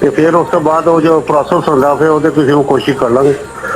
ਤੇ ਫਿਰ ਉਸ ਤੋਂ ਬਾਅਦ ਉਹ ਜੋ ਪ੍ਰੋਸੈਸ ਹੁੰਦਾ ਫਿਰ ਉਹਦੇ ਕਿਸੇ ਨੂੰ ਕੋਸ਼ਿਸ਼ ਕਰ ਲਾਂਗੇ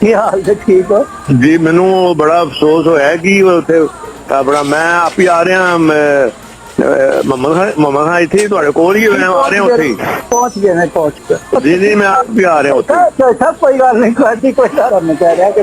ਕੀ ਹਾਲ ਹੈ ਠੀਕ ਹੋ ਜੀ ਮੈਨੂੰ ਬੜਾ ਅਫਸੋਸ ਹੋਇਆ ਕਿ ਉੱਥੇ ਆਪਣਾ ਮੈਂ ਆਪ ਹੀ ਆ ਰਿਹਾ ਮਮਾ ਖਾਂ ਇੱਥੇ ਤੁਹਾਡੇ ਕੋਲ ਹੀ ਮੈਂ ਆ ਰਿਹਾ ਉੱਥੇ ਪਹੁੰਚ ਗਏ ਨੇ ਪਹੁੰਚ ਗਏ ਜੀ ਜੀ ਮੈਂ ਆਪ ਹੀ ਆ ਰਿਹਾ ਉੱਥੇ ਸਭ ਕੋਈ ਗੱਲ ਨਹੀਂ ਕਰਦੀ ਕੋਈ ਸਾਰਾ ਨਹੀਂ ਕਹਿ ਰਿਹਾ ਕਿ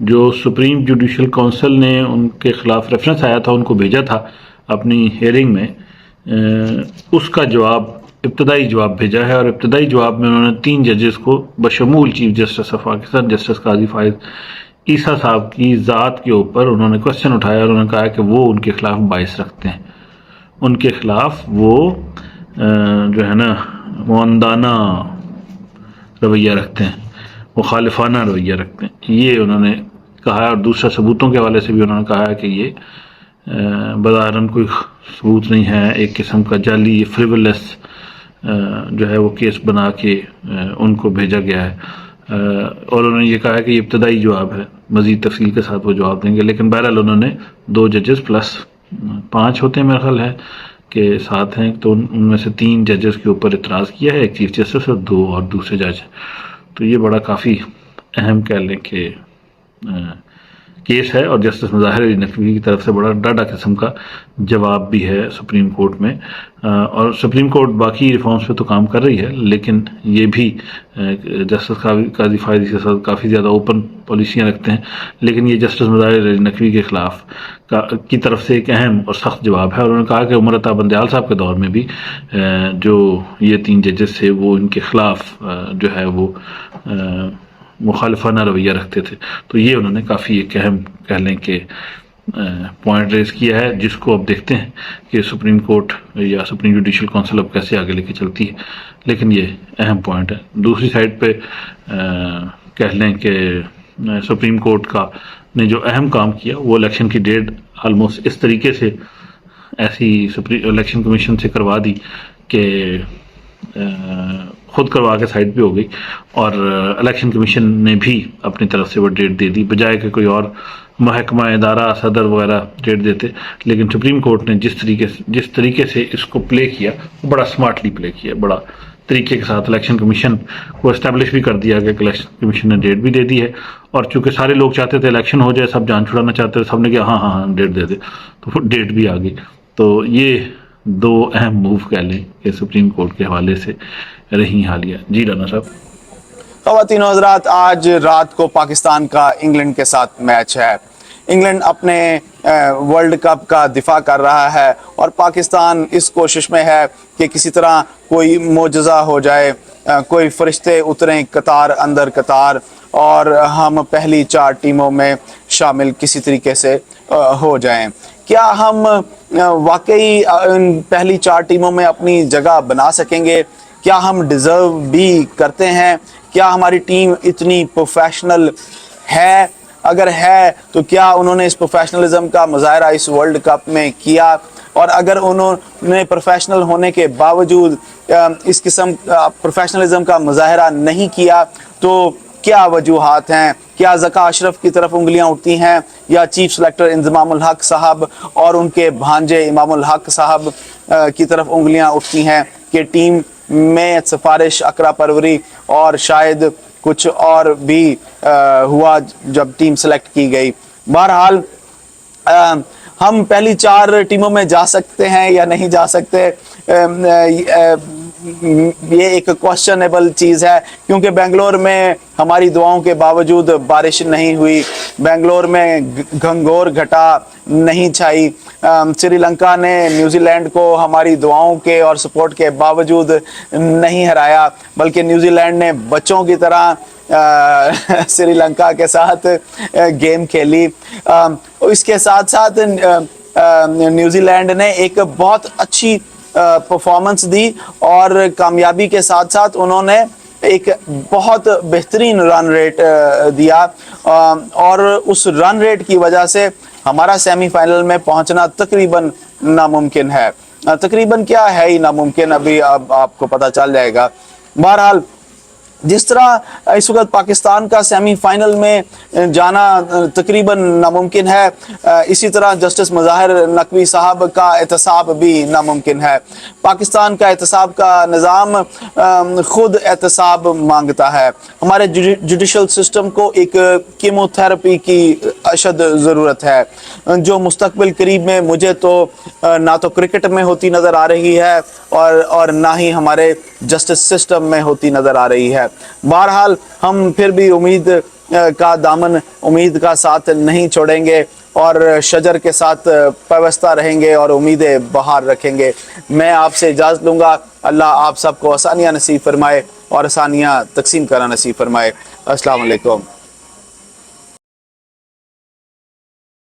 جو سپریم جوڈیشل کونسل نے ان کے خلاف ریفرنس آیا تھا ان کو بھیجا تھا اپنی ہیئرنگ میں، اس کا جواب ابتدائی جواب بھیجا ہے، اور ابتدائی جواب میں انہوں نے 3 ججز کو بشمول chief justice of Pakistan justice قاضی فائز عیسیٰ صاحب کی ذات کے اوپر انہوں نے کوشچن اٹھایا، اور انہوں نے کہا کہ وہ ان کے خلاف باعث رکھتے ہیں، ان کے خلاف وہ جو ہے نا معاندانہ رویہ رکھتے ہیں، مخالفانہ رویہ رکھتے ہیں، یہ انہوں نے کہا ہے۔ اور دوسرا ثبوتوں کے حوالے سے بھی انہوں نے کہا ہے کہ یہ بظاہراً کوئی ثبوت نہیں ہے، ایک قسم کا جعلی فریولس جو ہے وہ کیس بنا کے ان کو بھیجا گیا ہے، اور انہوں نے یہ کہا ہے کہ یہ ابتدائی جواب ہے، مزید تفصیل کے ساتھ وہ جواب دیں گے۔ لیکن بہرحال انہوں نے 2 ججز پلس 5 ہوتے ہیں میرا خیال ہے کہ 7 ہیں، تو ان میں سے 3 ججز کے اوپر اعتراض کیا ہے، ایک چیف جسٹس اور 2 اور دوسرے جج۔ تو یہ بڑا کافی اہم کہہ لیں کہ کیس ہے، اور جسٹس مظاہر علی نقوی کی طرف سے بڑا ڈاڈا قسم کا جواب بھی ہے سپریم کورٹ میں، اور سپریم کورٹ باقی ریفارمز پہ تو کام کر رہی ہے، لیکن یہ بھی جسٹس قاضی فائز کے ساتھ کافی زیادہ اوپن پالیسیاں رکھتے ہیں، لیکن یہ جسٹس مظاہر علی نقوی کے خلاف کی طرف سے ایک اہم اور سخت جواب ہے۔ اور انہوں نے کہا کہ عمر عطا بندیال صاحب کے دور میں بھی جو یہ 3 ججز تھے وہ ان کے خلاف جو ہے وہ مخالفانہ رویہ رکھتے تھے، تو یہ انہوں نے کافی ایک اہم کہہ لیں کہ پوائنٹ ریز کیا ہے، جس کو اب دیکھتے ہیں کہ سپریم کورٹ یا سپریم جوڈیشل کونسل اب کیسے آگے لے کے چلتی ہے، لیکن یہ اہم پوائنٹ ہے۔ دوسری سائڈ پہ کہہ لیں کہ سپریم کورٹ کا نے جو اہم کام کیا وہ الیکشن کی ڈیٹ آلموسٹ اس طریقے سے ایسی الیکشن کمیشن سے کروا دی کہ خود کروا کے سائڈ پہ ہو گئی، اور الیکشن کمیشن نے بھی اپنی طرف سے وہ ڈیٹ دے دی بجائے کہ کوئی اور محکمہ ادارہ صدر وغیرہ ڈیٹ دیتے۔ لیکن سپریم کورٹ نے جس طریقے سے اس کو پلے کیا وہ بڑا سمارٹلی پلے کیا، بڑا طریقے کے ساتھ الیکشن کمیشن کو اسٹیبلش بھی کر دیا کہ الیکشن کمیشن نے ڈیٹ بھی دے دی ہے، اور چونکہ سارے لوگ چاہتے تھے الیکشن ہو جائے، سب جان چھڑانا چاہتے تھے، سب نے کہا ہاں ہاں ہاں ڈیٹ دے دے، تو وہ ڈیٹ بھی آ گئی۔ تو یہ 2 اہم موو کہہ لیں کہ سپریم کورٹ کے حوالے سے رہی حالیہ۔ جی رانا صاحب۔ خواتین و حضرات، آج رات کو پاکستان کا انگلینڈ کے ساتھ میچ ہے۔ انگلینڈ اپنے ورلڈ کپ کا دفاع کر رہا ہے، اور پاکستان اس کوشش میں ہے کہ کسی طرح کوئی معجزہ ہو جائے، کوئی فرشتے اتریں قطار اندر قطار، اور ہم پہلی 4 ٹیموں میں شامل کسی طریقے سے ہو جائیں۔ کیا ہم واقعی ان پہلی 4 ٹیموں میں اپنی جگہ بنا سکیں گے؟ کیا ہم ڈیزرو بھی کرتے ہیں؟ کیا ہماری ٹیم اتنی پروفیشنل ہے؟ اگر ہے تو کیا انہوں نے اس پروفیشنلزم کا مظاہرہ اس ورلڈ کپ میں کیا؟ اور اگر انہوں نے پروفیشنل ہونے کے باوجود اس قسم پروفیشنلزم کا مظاہرہ نہیں کیا تو کیا وجوہات ہیں؟ کیا ذکا اشرف کی طرف انگلیاں اٹھتی ہیں، یا چیف سلیکٹر انضمام الحق صاحب اور ان کے بھانجے امام الحق صاحب کی طرف انگلیاں اٹھتی ہیں کہ ٹیم میں سفارش اقرا پروری اور شاید کچھ اور بھی ہوا جب ٹیم سلیکٹ کی گئی؟ بہرحال ہم پہلی 4 ٹیموں میں جا سکتے ہیں یا نہیں جا سکتے، یہ ایک کوشچنیبل چیز ہے، کیونکہ بنگلور میں ہماری دعاؤں کے باوجود بارش نہیں ہوئی، بنگلور میں گھنگور گھٹا نہیں چھائی، سری لنکا نے نیوزی لینڈ کو ہماری دعاؤں کے اور سپورٹ کے باوجود نہیں ہرایا، بلکہ نیوزی لینڈ نے بچوں کی طرح سری لنکا کے ساتھ گیم کھیلی۔ اس کے ساتھ ساتھ نیوزی لینڈ نے ایک بہت اچھی پرفارمنس دی، اور کامیابی کے ساتھ ساتھ انہوں نے ایک بہت بہترین رن ریٹ دیا، اور اس رن ریٹ کی وجہ سے ہمارا سیمی فائنل میں پہنچنا تقریباً ناممکن ہے۔ تقریباً کیا ہے ہی ناممکن، ابھی اب آپ کو پتہ چل جائے گا۔ بہرحال جس طرح اس وقت پاکستان کا سیمی فائنل میں جانا تقریباً ناممکن ہے، اسی طرح جسٹس مظاہر نقوی صاحب کا احتساب بھی ناممکن ہے۔ پاکستان کا احتساب کا نظام خود احتساب مانگتا ہے۔ ہمارے جوڈیشل سسٹم کو ایک کیمو تھراپی کی اشد ضرورت ہے، جو مستقبل قریب میں مجھے تو نہ تو کرکٹ میں ہوتی نظر آ رہی ہے اور نہ ہی ہمارے جسٹس سسٹم میں ہوتی نظر آ رہی ہے۔ بہرحال ہم پھر بھی امید کا دامن امید کا ساتھ نہیں چھوڑیں گے اور شجر کے ساتھ پیوستہ رہیں گے اور امیدیں بہار رکھیں گے۔ میں آپ سے اجازت لوں گا۔ اللہ آپ سب کو آسانیاں نصیب فرمائے اور آسانیاں تقسیم کرنا نصیب فرمائے۔ السلام علیکم۔